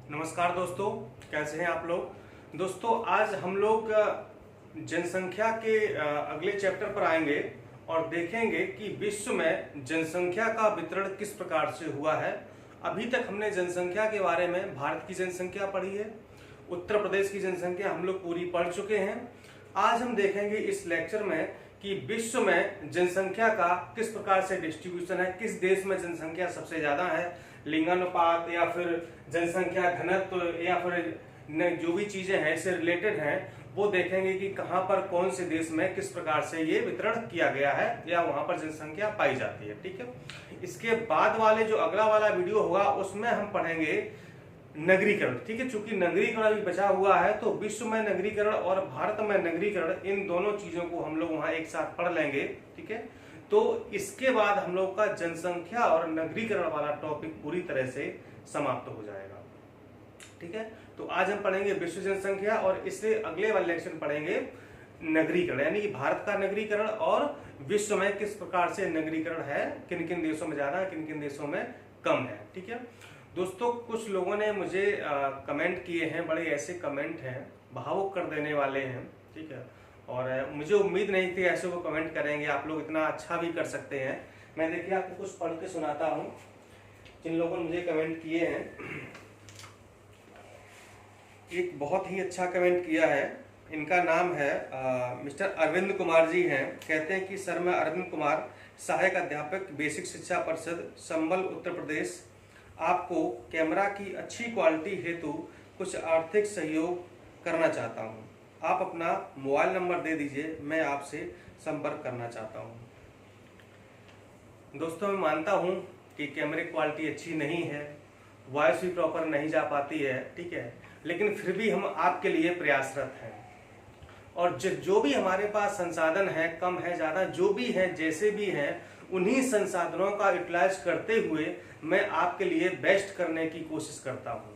नमस्कार दोस्तों, कैसे हैं आप लोग। दोस्तों आज हम लोग जनसंख्या के अगले चैप्टर पर आएंगे और देखेंगे कि विश्व में जनसंख्या का वितरण किस प्रकार से हुआ है। अभी तक हमने जनसंख्या के बारे में भारत की जनसंख्या पढ़ी है, उत्तर प्रदेश की जनसंख्या हम लोग पूरी पढ़ चुके हैं। आज हम देखेंगे इस लेक्चर में कि विश्व में जनसंख्या का किस प्रकार से डिस्ट्रीब्यूशन है, किस देश में जनसंख्या सबसे ज्यादा है, लिंगानुपात या फिर जनसंख्या घनत्व या फिर जो भी चीजें हैं इससे रिलेटेड हैं वो देखेंगे कि कहां पर कौन से देश में किस प्रकार से ये वितरण किया गया है या वहां पर जनसंख्या पाई जाती है। ठीक है, इसके बाद वाले जो अगला वाला वीडियो होगा उसमें हम पढ़ेंगे नगरीकरण। ठीक है, चूंकि नगरीकरण भी बचा हुआ है तो विश्व में नगरीकरण और भारत में नगरीकरण, इन दोनों चीजों को हम लोग वहां एक साथ पढ़ लेंगे। ठीक है, तो इसके बाद हम लोग का जनसंख्या और नगरीकरण वाला टॉपिक पूरी तरह से समाप्त हो जाएगा। ठीक है, तो आज हम पढ़ेंगे विश्व जनसंख्या और इससे अगले वाले लेक्चर पढ़ेंगे नगरीकरण, यानी कि भारत का नगरीकरण और विश्व में किस प्रकार से नगरीकरण है, किन किन देशों में ज्यादा है, किन किन देशों में कम है। ठीक है दोस्तों, कुछ लोगों ने मुझे कमेंट किए हैं, बड़े ऐसे कमेंट हैं भावुक कर देने वाले हैं। ठीक है, और मुझे उम्मीद नहीं थी ऐसे वो कमेंट करेंगे। आप लोग इतना अच्छा भी कर सकते हैं। मैं देखिए आपको कुछ पढ़ के सुनाता हूँ जिन लोगों ने मुझे कमेंट किए हैं। एक बहुत ही अच्छा कमेंट किया है, इनका नाम है मिस्टर अरविंद कुमार जी हैं। कहते हैं कि सर, मैं अरविंद कुमार, सहायक अध्यापक, बेसिक शिक्षा परिषद, संबल, उत्तर प्रदेश, आपको कैमरा की अच्छी क्वालिटी हेतु कुछ आर्थिक सहयोग करना चाहता हूं। आप अपना मोबाइल नंबर दे दीजिए, मैं आपसे संपर्क करना चाहता हूं। दोस्तों मैं मानता हूं कि कैमरे क्वालिटी अच्छी नहीं है, वॉइस भी प्रॉपर नहीं जा पाती है। ठीक है, लेकिन फिर भी हम आपके लिए प्रयासरत हैं और जो भी हमारे पास संसाधन है, कम है ज्यादा, जो भी है जैसे भी हैं, उन्हीं संसाधनों का यूटिलाइज करते हुए मैं आपके लिए बेस्ट करने की कोशिश करता हूं।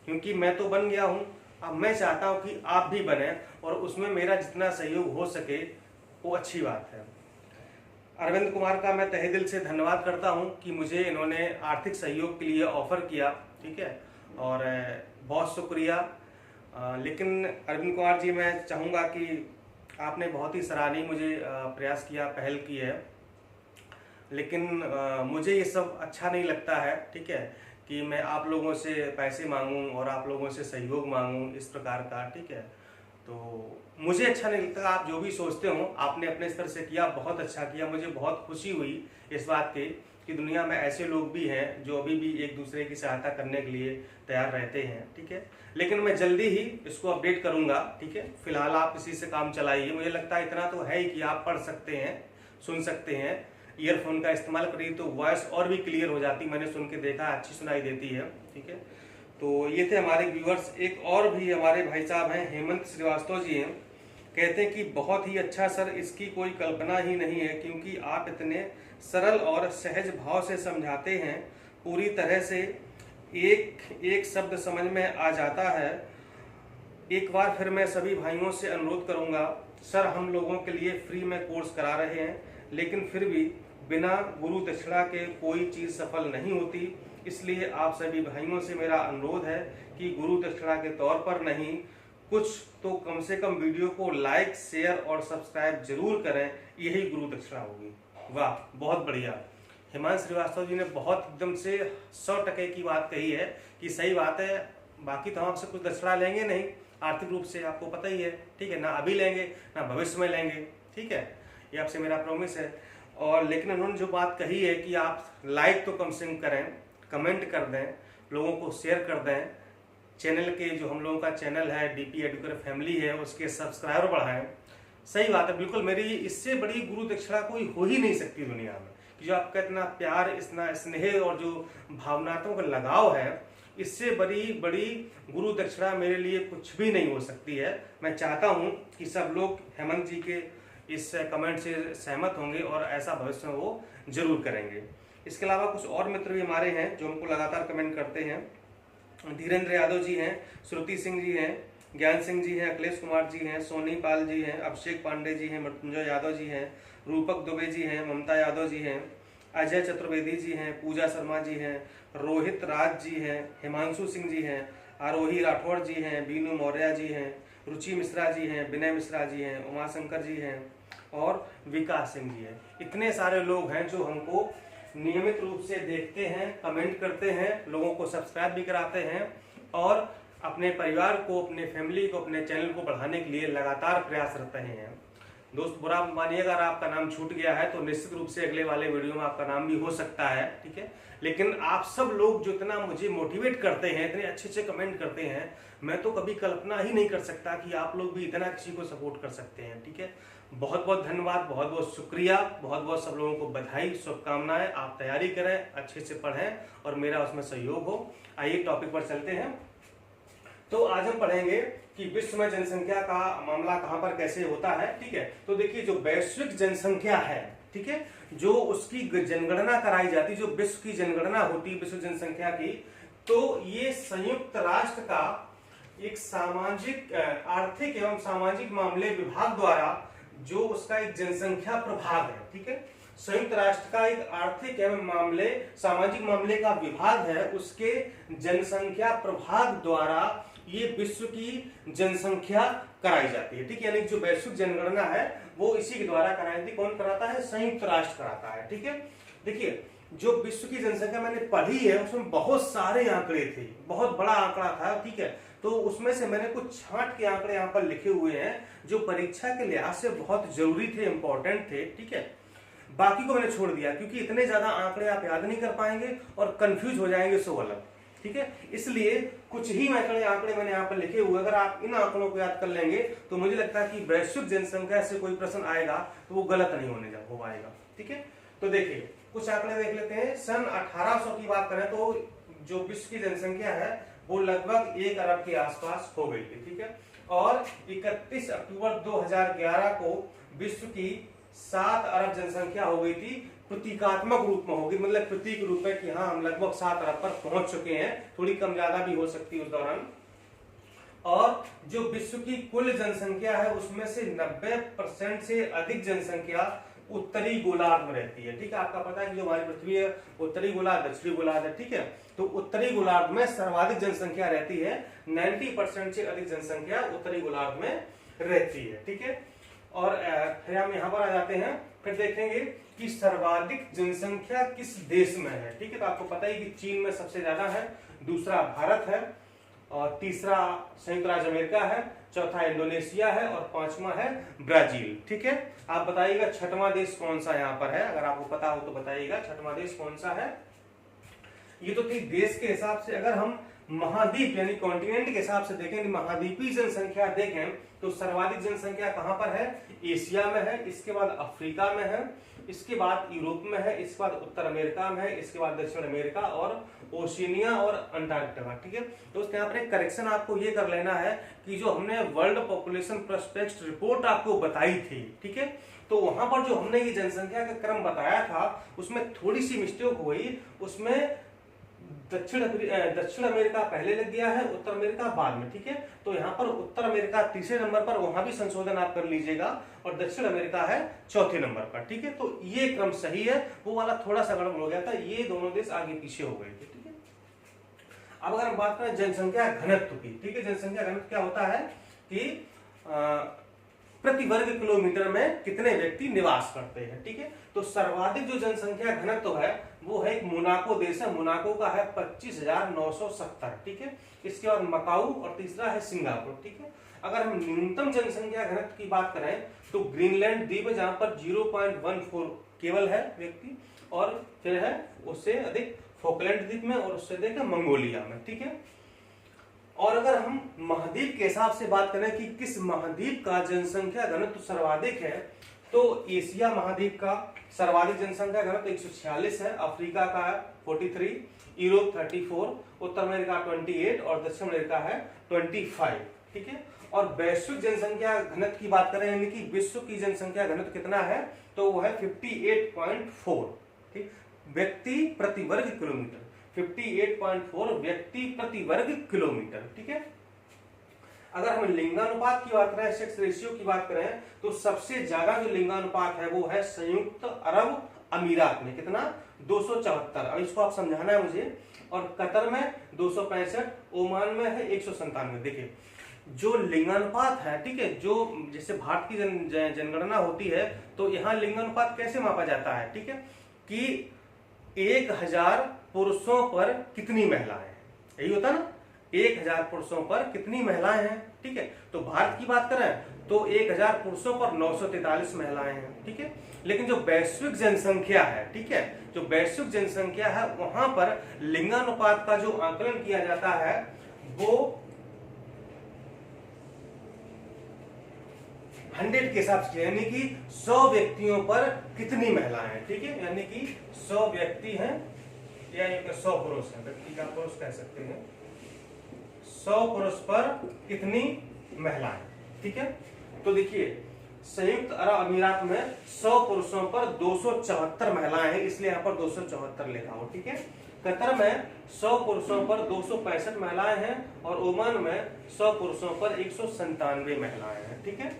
क्योंकि मैं तो बन गया हूं, अब मैं चाहता हूं कि आप भी बने और उसमें मेरा जितना सहयोग हो सके वो अच्छी बात है। अरविंद कुमार का मैं तहे दिल से धन्यवाद करता हूं कि मुझे इन्होंने आर्थिक सहयोग के लिए ऑफर किया। ठीक है, और बहुत शुक्रिया। लेकिन अरविंद कुमार जी, मैं चाहूँगा कि आपने बहुत ही सराहनीय मुझे प्रयास किया, पहल की है, लेकिन मुझे ये सब अच्छा नहीं लगता है। ठीक है, कि मैं आप लोगों से पैसे मांगूं और आप लोगों से सहयोग मांगूं इस प्रकार का। ठीक है, तो मुझे अच्छा नहीं लगता। आप जो भी सोचते हो आपने अपने स्तर से किया, बहुत अच्छा किया। मुझे बहुत खुशी हुई इस बात की कि दुनिया में ऐसे लोग भी हैं जो अभी भी एक दूसरे की सहायता करने के लिए तैयार रहते हैं। ठीक है, लेकिन मैं जल्दी ही इसको अपडेट करूंगा। ठीक है, फिलहाल आप इसी से काम चलाइए। मुझे लगता है इतना तो है ही कि आप पढ़ सकते हैं, सुन सकते हैं। ईयरफोन का इस्तेमाल करिए तो वॉइस और भी क्लियर हो जाती, मैंने सुन के देखा, अच्छी सुनाई देती है। ठीक है, तो ये थे हमारे व्यूअर्स। एक और भी हमारे भाई साहब हैं, हेमंत श्रीवास्तव जी हैं। कहते हैं कि बहुत ही अच्छा सर, इसकी कोई कल्पना ही नहीं है क्योंकि आप इतने सरल और सहज भाव से समझाते हैं, पूरी तरह से एक एक शब्द समझ में आ जाता है। एक बार फिर मैं सभी भाइयों से अनुरोध करूंगा, सर हम लोगों के लिए फ्री में कोर्स करा रहे हैं, लेकिन फिर भी बिना गुरु दक्षिणा के कोई चीज सफल नहीं होती। इसलिए आप सभी भाइयों से मेरा अनुरोध है कि गुरु दक्षिणा के तौर पर नहीं, कुछ तो कम से कम वीडियो को लाइक, शेयर और सब्सक्राइब जरूर करें, यही गुरु दक्षिणा होगी। वाह, बहुत बढ़िया। हेमंत श्रीवास्तव जी ने बहुत एकदम से 100% की बात कही है कि सही बात है। बाकी तो हम आपसे कुछ दक्षिणा लेंगे नहीं आर्थिक रूप से, आपको पता ही है। ठीक है, ना अभी लेंगे ना भविष्य में लेंगे। ठीक है, ये आपसे मेरा प्रॉमिस है। और लेकिन उन्होंने जो बात कही है कि आप लाइक तो कम से कम करें, कमेंट कर दें, लोगों को शेयर कर दें, चैनल के जो हम लोगों का चैनल है डीपी एडुकेटर फैमिली है उसके सब्सक्राइबर बढ़ाएं। सही बात है, बिल्कुल। मेरी इससे बड़ी गुरु दक्षिणा कोई हो ही नहीं सकती दुनिया में कि जो आपका इतना प्यार, इतना स्नेह और जो भावनात्मक लगाव है, इससे बड़ी गुरु दक्षिणा मेरे लिए कुछ भी नहीं हो सकती है। मैं चाहता हूं कि सब लोग हेमंत जी के इस कमेंट से सहमत होंगे और ऐसा भविष्य में वो जरूर करेंगे। इसके अलावा कुछ और मित्र भी हमारे हैं जो हमको लगातार कमेंट करते हैं। धीरेन्द्र यादव जी हैं, श्रुति सिंह जी हैं, ज्ञान सिंह जी हैं, अखिलेश कुमार जी हैं, सोनी पाल जी हैं, अभिषेक पांडे जी हैं, मृत्युंजय यादव जी हैं, रूपक दुबे जी हैं, ममता यादव जी हैं, अजय चतुर्वेदी जी हैं, पूजा शर्मा जी हैं, रोहित राज जी हैं, हिमांशु सिंह जी हैं, आरोही राठौड़ जी हैं, बीनू मौर्य जी हैं, रुचि मिश्रा जी हैं, विनय मिश्रा जी हैं, उमाशंकर जी हैं और विकास सिंह जी हैं। इतने सारे लोग हैं जो हमको नियमित रूप से देखते हैं, कमेंट करते हैं, लोगों को सब्सक्राइब भी कराते हैं और अपने परिवार को, अपने फैमिली को, अपने चैनल को बढ़ाने के लिए लगातार प्रयासरत रहे हैं। दोस्त बुरा मानिएगा, अगर आपका नाम छूट गया है तो निश्चित रूप से अगले वाले वीडियो में आपका नाम भी हो सकता है, ठीक है। लेकिन आप सब लोग जो इतना मुझे मोटिवेट करते हैं, इतने अच्छे अच्छे कमेंट करते हैं, मैं तो कभी कल्पना ही नहीं कर सकता कि आप लोग भी इतना किसी को सपोर्ट कर सकते हैं, ठीक है। बहुत बहुत धन्यवाद, बहुत बहुत शुक्रिया, बहुत बहुत सब लोगों को बधाई, शुभकामनाएं। आप तैयारी करें, अच्छे से पढ़ें और मेरा उसमें सहयोग हो। आइए टॉपिक पर चलते हैं। तो आज हम पढ़ेंगे कि विश्व में जनसंख्या का मामला कहां पर कैसे होता है, ठीक है। तो देखिए, जो वैश्विक जनसंख्या है, ठीक है, जो उसकी जनगणना कराई जाती, जो विश्व की जनगणना होती है विश्व जनसंख्या की, तो ये संयुक्त राष्ट्र का एक सामाजिक, आर्थिक एवं सामाजिक मामले विभाग द्वारा जो उसका एक जनसंख्या प्रभाग है, ठीक है। संयुक्त राष्ट्र का एक आर्थिक एवं मामले, सामाजिक मामले का विभाग है, उसके जनसंख्या प्रभाग द्वारा ये विश्व की जनसंख्या कराई जाती है, ठीक है। यानी जो वैश्विक जनगणना है वो इसी के द्वारा कराई थी। कौन कराता है? संयुक्त राष्ट्र कराता है, ठीक है। देखिए, जो विश्व की जनसंख्या मैंने पढ़ी है उसमें बहुत सारे आंकड़े थे, बहुत बड़ा आंकड़ा था, ठीक है। तो उसमें से मैंने कुछ छांट के आंकड़े यहाँ पर लिखे हुए हैं जो परीक्षा के लिहाज से बहुत जरूरी थे, इंपॉर्टेंट थे, ठीक है। बाकी को मैंने छोड़ दिया क्योंकि इतने ज्यादा आंकड़े आप याद नहीं कर पाएंगे और कंफ्यूज हो जाएंगे सो अलग, ठीक है। इसलिए कुछ ही आंकड़े मैंने यहाँ पर लिखे हुए, अगर आप इन आंकड़ों को याद कर लेंगे तो मुझे लगता है कि वैश्विक जनसंख्या से कोई प्रश्न आएगा तो वो गलत नहीं हो पाएगा, ठीक है। तो देखिए, कुछ आंकड़े देख लेते हैं। सन 1800 की बात करें तो जो विश्व की जनसंख्या है वो लगभग 1 अरब के आसपास हो गई थी, ठीक है। और 31 अक्टूबर 2011 को विश्व की 7 अरब जनसंख्या हो गई थी। प्रतीकात्मक रूप में होगी, मतलब प्रतीक रूप में कि हाँ हम लगभग 7 अरब पर पहुंच चुके हैं, थोड़ी कम ज्यादा भी हो सकती है उस दौरान। और जो विश्व की कुल जनसंख्या है उसमें से 90% से अधिक जनसंख्या उत्तरी गोलार्ध में रहती है, ठीक है। आपका पता है कि जो हमारी पृथ्वी है उत्तरी गोलार्ध, दक्षिणी गोलार्ध है, ठीक है। तो उत्तरी गोलार्ध में सर्वाधिक जनसंख्या रहती है, 90% से अधिक जनसंख्या उत्तरी गोलार्ध में रहती है, ठीक है। और फिर हम यहाँ पर आ जाते हैं, फिर देखेंगे कि सर्वाधिक जनसंख्या किस देश में है, ठीक है। तो आपको पता ही कि चीन में सबसे ज्यादा है, दूसरा भारत है और तीसरा संयुक्त राज्य अमेरिका है, चौथा इंडोनेशिया है और पांचवा है ब्राजील, ठीक है। आप बताइएगा छठवां देश कौन सा यहाँ पर है, अगर आपको पता हो तो बताइएगा छठवां देश कौन सा है। ये तो थी देश के हिसाब से। अगर हम महाद्वीप यानी कॉन्टिनेंट के हिसाब से देखें, महाद्वीपीय जनसंख्या देखें तो सर्वाधिक जनसंख्या कहां पर है? एशिया में है, इसके बाद अफ्रीका में है, इसके बाद यूरोप में है, इसके बाद उत्तर अमेरिका में है, इसके बाद दक्षिण अमेरिका और ओशिनिया और अंटार्कटिका, ठीक है। दोस्तों यहाँ पर एक करेक्शन आपको ये कर लेना है कि जो हमने वर्ल्ड पॉपुलेशन प्रोस्पेक्ट रिपोर्ट आपको बताई थी, ठीक है, तो वहां पर जो हमने ये जनसंख्या का क्रम बताया था उसमें थोड़ी सी मिस्टेक हुई। उसमें दक्षिण अमेरिका पहले लग गया है, उत्तर अमेरिका बाद में, ठीक है। तो यहाँ पर उत्तर अमेरिका तीसरे नंबर पर, वहां भी संशोधन आप कर लीजिएगा, और दक्षिण अमेरिका है चौथे नंबर पर, ठीक है। तो ये क्रम सही है, वो वाला थोड़ा सा गड़बड़ हो गया था, ये दोनों देश आगे पीछे हो गए थे, ठीक है। अब अगर हम बात करें जनसंख्या घनत्व की, ठीक है, जनसंख्या घनत्व क्या होता है कि प्रति वर्ग किलोमीटर में कितने व्यक्ति निवास करते हैं, ठीक है। तो सर्वाधिक जो जनसंख्या घनत्व है वो है एक मोनाको देश है, मोनाको का है 25,970, ठीक है। इसके बाद मकाऊ और तीसरा है सिंगापुर, ठीक है। अगर हम न्यूनतम जनसंख्या घनत्व की बात करें तो ग्रीनलैंड द्वीप है जहां पर 0.14 केवल है व्यक्ति, और फिर है उससे अधिक फोकलैंड द्वीप में, और उससे अधिक मंगोलिया में, ठीक है। और अगर हम महाद्वीप के हिसाब से बात करें कि किस महाद्वीप का जनसंख्या घनत्व सर्वाधिक है, तो एशिया महाद्वीप का सर्वाधिक जनसंख्या घनत्व 146 है, अफ्रीका का है 43, यूरोप 34, उत्तर अमेरिका 28 और दक्षिण अमेरिका है 25, ठीक है। और वैश्विक जनसंख्या घनत्व की बात करें यानी कि विश्व की जनसंख्या घनत्व कितना है, तो वो है 58.4, ठीक, व्यक्ति प्रति वर्ग किलोमीटर, 58.4 व्यक्ति प्रति वर्ग किलोमीटर, ठीक है। अगर हम लिंगानुपात की बात करें, सेक्स रेशियो की बात करें, तो सबसे ज्यादा जो लिंगानुपात है वो है संयुक्त अरब अमीरात में कितना 274, अब इसको आप समझाना है मुझे। और कतर में 265, ओमान में है 197। देखिए जो लिंगानुपात है, ठीक है, जो जैसे भारत की जनगणना होती है तो यहाँ लिंगानुपात कैसे मापा जाता है, ठीक है, कि 1000 पुरुषों पर कितनी महिलाएं हैं, यही होता ना, 1000 पुरुषों पर कितनी महिलाएं हैं, ठीक है। तो भारत की बात करें तो 1000 पुरुषों पर 943 महिलाएं हैं, ठीक है। लेकिन जो वैश्विक जनसंख्या है, ठीक है, जो वैश्विक जनसंख्या है वहां पर लिंगानुपात का जो आकलन किया जाता है वो 100 के हिसाब से, यानी कि 100 व्यक्तियों पर कितनी महिलाएं हैं, ठीक है, यानी कि 100 व्यक्ति हैं या 100 पुरुष हैं, व्यक्ति का पुरुष कह सकते हैं, 100 पुरुष पर कितनी महिलाएं, ठीक है। तो देखिए संयुक्त अरब अमीरात में 100 पुरुषों पर 274 महिलाएं हैं, इसलिए यहाँ पर 274 लिखा हो, ठीक है। कतर में 100 पुरुषों पर 265 महिलाएं हैं और ओमान में 100 पुरुषों पर 197 महिलाएं हैं, ठीक है।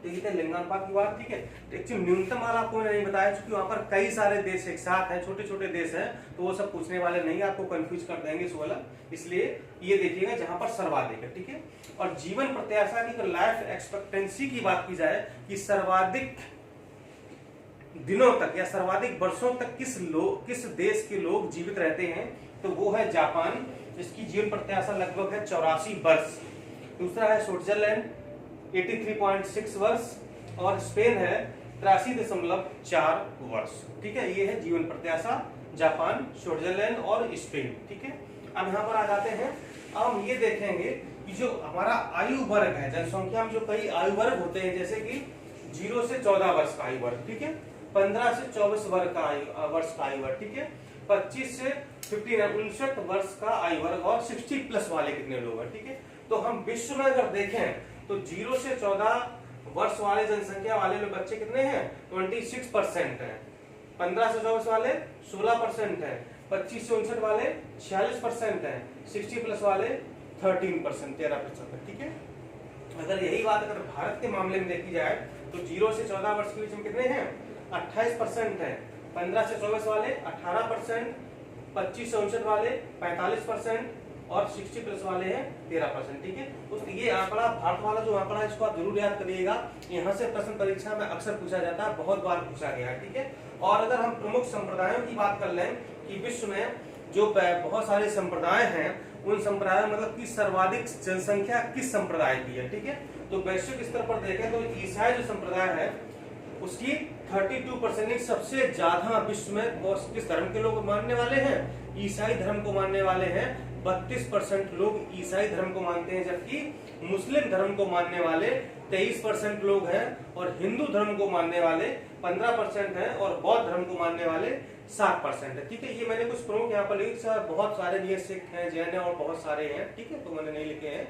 ठीक है, लिंगानुपात की बात, ठीक है। एक्चुअली न्यूनतम वाला आपको मैंने नहीं बताया, क्योंकि वहां पर कई सारे देश एक साथ हैं, छोटे छोटे देश हैं, तो वो सब पूछने वाले नहीं, आपको कंफ्यूज कर देंगे इस वाला, इसलिए ये देखिएगा जहां पर सर्वाधिक है, ठीक है। और जीवन प्रत्याशा की, लाइफ एक्सपेक्टेंसी की बात की जाए कि सर्वाधिक दिनों तक या सर्वाधिक वर्षों तक किस देश के लोग जीवित रहते हैं, तो वो है जापान, इसकी जीवन प्रत्याशा लगभग है 84 वर्ष। दूसरा है स्विट्जरलैंड 83.6 वर्ष और स्पेन है 83.4 वर्ष, ठीक है। ये है जीवन प्रत्याशा जापान, स्विट्जरलैंड और स्पेन, ठीक है। अब यहाँ पर आ जाते हैं, अब हम ये देखेंगे कि जो हमारा आयु वर्ग है, जनसंख्या में जो कई आयु वर्ग होते हैं, जैसे कि 0 से 14 वर्ष का आयु वर्ग, ठीक है, 15 से 24 वर्ष का आयु वर्ग, ठीक है, 25 से 59 वर्ष का आयु वर्ग और 60 प्लस वाले कितने लोग हैं, ठीक है। तो हम विश्व में अगर देखें तो 0 से 14 वर्ष वाले जनसंख्या वाले लोग बच्चे कितने हैं, 26% हैं, 15 से 24 वाले 16% हैं, 25 से 59 वाले 46% हैं, 60 प्लस वाले 13%, 13%, ठीक है। अगर यही बात अगर भारत के मामले में देखी जाए तो 0 से 14 वर्ष के बीच में कितने हैं, 28% हैं, 15 से 24 वाले 18%, 25 से 59 वाले 45% और 60 प्लस वाले हैं 13%, ठीक है। तो ये आंकड़ा, भारत वाला जो आंकड़ा है, इसको आप जरूर याद करिएगा, यहाँ से प्रश्न परीक्षा में अक्सर पूछा जाता है, बहुत बार पूछा गया है, ठीक है। और अगर हम प्रमुख संप्रदायों की बात कर लें कि विश्व में जो बहुत सारे संप्रदाय हैं, उन संप्रदायों मतलब की सर्वाधिक जनसंख्या किस संप्रदाय की है, ठीक है। तो वैश्विक स्तर पर देखें तो ईसाई जो संप्रदाय है उसकी 32% सबसे ज्यादा विश्व में किस धर्म के लोग मानने वाले हैं, ईसाई धर्म को मानने वाले हैं। 32% लोग ईसाई धर्म को मानते हैं, जबकि मुस्लिम धर्म को मानने वाले 23% लोग हैं और हिंदू धर्म को मानने वाले 15% हैं और बौद्ध धर्म को मानने वाले 7% है, ठीक है। ये मैंने कुछ प्रमुख यहाँ पर लिखे, बहुत सारे ये सिख हैं, जैन है और बहुत सारे हैं, ठीक है, तो मैंने नहीं लिखे हैं,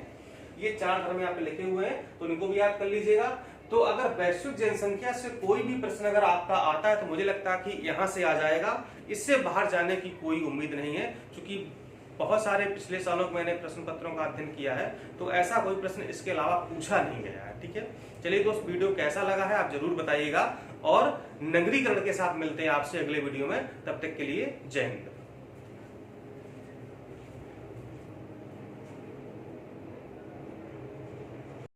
ये 4 धर्म यहाँ पे लिखे हुए हैं, तो इनको भी याद कर लीजिएगा। तो अगर वैश्विक जनसंख्या से कोई भी प्रश्न अगर आपका आता है तो मुझे लगता है कि यहाँ से आ जाएगा, इससे बाहर जाने की कोई उम्मीद नहीं है, क्योंकि बहुत सारे पिछले सालों में मैंने प्रश्न पत्रों का अध्ययन किया है, तो ऐसा कोई प्रश्न इसके अलावा पूछा नहीं गया है, ठीक है। चलिए दोस्त, वीडियो कैसा लगा है आप जरूर बताइएगा और नगरीकरण के साथ मिलते हैं आपसे अगले वीडियो में, तब तक के लिए जय हिंद।